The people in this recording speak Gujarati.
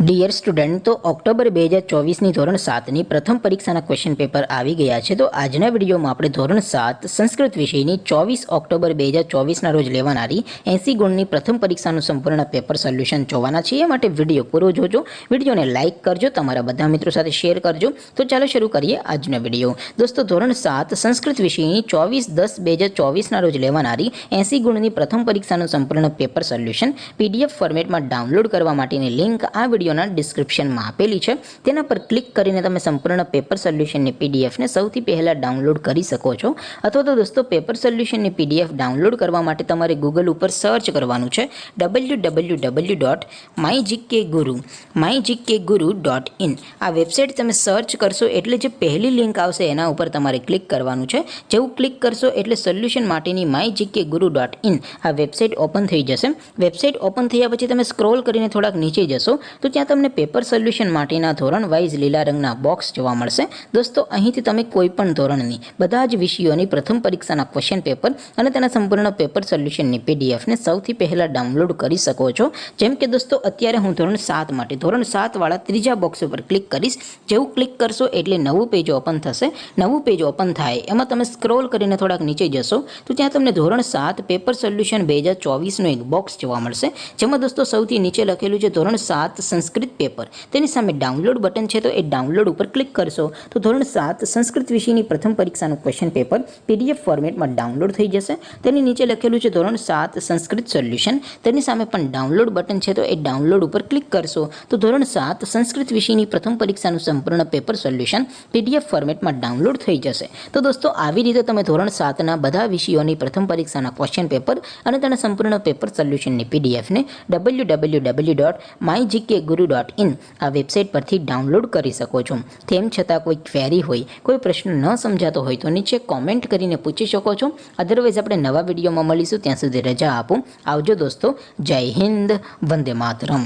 ડિયર સ્ટુડન્ટ, તો ઓક્ટોબર 2024ની ધોરણ 7ની પ્રથમ પરીક્ષાના ક્વેશ્ચન પેપર આવી ગયા છે. તો આજના વિડીયોમાં આપણે ધોરણ 7 સંસ્કૃત વિષયની 24 ઓક્ટોબર 2024ના રોજ લેવાનારી 80 ગુણની પ્રથમ પરીક્ષાનું સંપૂર્ણ પેપર સોલ્યુશન જોવાના છીએ. માટે વિડીયો પૂરો જોજો, વિડીયોને લાઇક કરજો, તમારા બધા મિત્રો સાથે શેર કરજો. તો ચાલો શરૂ કરીએ આજનો વિડીયો. દોસ્તો, ધોરણ 7 સંસ્કૃત વિષયની 24/10/2024ના રોજ લેવાનારી 80 ગુણની પ્રથમ પરીક્ષાનું સંપૂર્ણ પેપર સોલ્યુશન PDF ફોર્મેટમાં ડાઉનલોડ કરવા માટેની લિંક આ વિડીયોના ડિસ્ક્રિપ્શનમાં આપેલી છે. તેના પર ક્લિક કરીને તમે સંપૂર્ણ પેપર સોલ્યુશનની PDFને સૌથી પહેલાં ડાઉનલોડ કરી શકો છો. અથવા તો દોસ્તો, પેપર સોલ્યુશનની PDF ડાઉનલોડ કરવા માટે તમારે ગૂગલ ઉપર સર્ચ કરવાનું છે www.mygkguru.in. આ વેબસાઇટ તમે સર્ચ કરશો એટલે જે પહેલી લિંક આવશે એના ઉપર તમારે ક્લિક કરવાનું છે. જેવું ક્લિક કરશો એટલે સોલ્યુશન માટેની mygkguru.in આ વેબસાઇટ ઓપન થઈ જશે. વેબસાઇટ ઓપન થયા પછી તમે સ્ક્રોલ કરીને થોડાક નીચે જશો તો ત્યાં તમને પેપર સોલ્યુશન માટેના ધોરણ વાઇઝ લીલા રંગના બોક્સ જોવા મળશે. દોસ્તો, અહીંથી તમે કોઈ પણ ધોરણની બધા જ વિષયોની પ્રથમ પરીક્ષાના ક્વેશ્ચન પેપર અને તેના સંપૂર્ણ પેપર સોલ્યુશનની PDFને સૌથી પહેલાં ડાઉનલોડ કરી શકો છો. જેમ કે દોસ્તો, અત્યારે હું ધોરણ 7 માટે ધોરણ 7 વાળા ત્રીજા બોક્સ ઉપર ક્લિક કરીશ. જેવું ક્લિક કરશો એટલે નવું પેજ ઓપન થશે. નવું પેજ ઓપન થાય એમાં તમે સ્ક્રોલ કરીને થોડાક નીચે જશો તો ત્યાં તમને ધોરણ 7 પેપર સોલ્યુશન 2024નું એક બોક્સ જોવા મળશે. જેમાં દોસ્તો સૌથી નીચે લખેલું છે ધોરણ 7 સંસ્કૃત પેપર. તેની સામે ડાઉનલોડ બટન છે, તો એ ડાઉનલોડ ઉપર ક્લિક કરશો તો ધોરણ 7 સંસ્કૃત વિષયની પ્રથમ પરીક્ષાનું ક્વેશ્ચન પેપર PDF ફોર્મેટમાં ડાઉનલોડ થઈ જશે. તેની નીચે લખેલું છે ધોરણ 7 સંસ્કૃત સોલ્યુશન. તેની સામે પણ ડાઉનલોડ બટન છે, તો એ ડાઉનલોડ ઉપર ક્લિક કરશો તો ધોરણ 7 સંસ્કૃત વિષયની પ્રથમ પરીક્ષાનું સંપૂર્ણ પેપર સોલ્યુશન PDF ફોર્મેટમાં ડાઉનલોડ થઈ જશે. તો દોસ્તો, આવી રીતે તમે ધોરણ 7ના બધા વિષયોની પ્રથમ પરીક્ષાના ક્વેશ્ચન પેપર અને તેના સંપૂર્ણ પેપર સોલ્યુશનની PDFને www.mygkguru.in આ વેબસાઇટ પરથી ડાઉનલોડ કરી શકો છો. તેમ છતાં કોઈ ક્વેરી હોય, કોઈ પ્રશ્ન ન સમજાતો હોય તો નીચે કોમેન્ટ કરીને પૂછી શકો છો. અધરવાઇઝ આપણે નવા વિડીયોમાં મળીશું. ત્યાં સુધી રજા આપો. આવજો દોસ્તો. જય હિન્દ. વંદે માતરમ.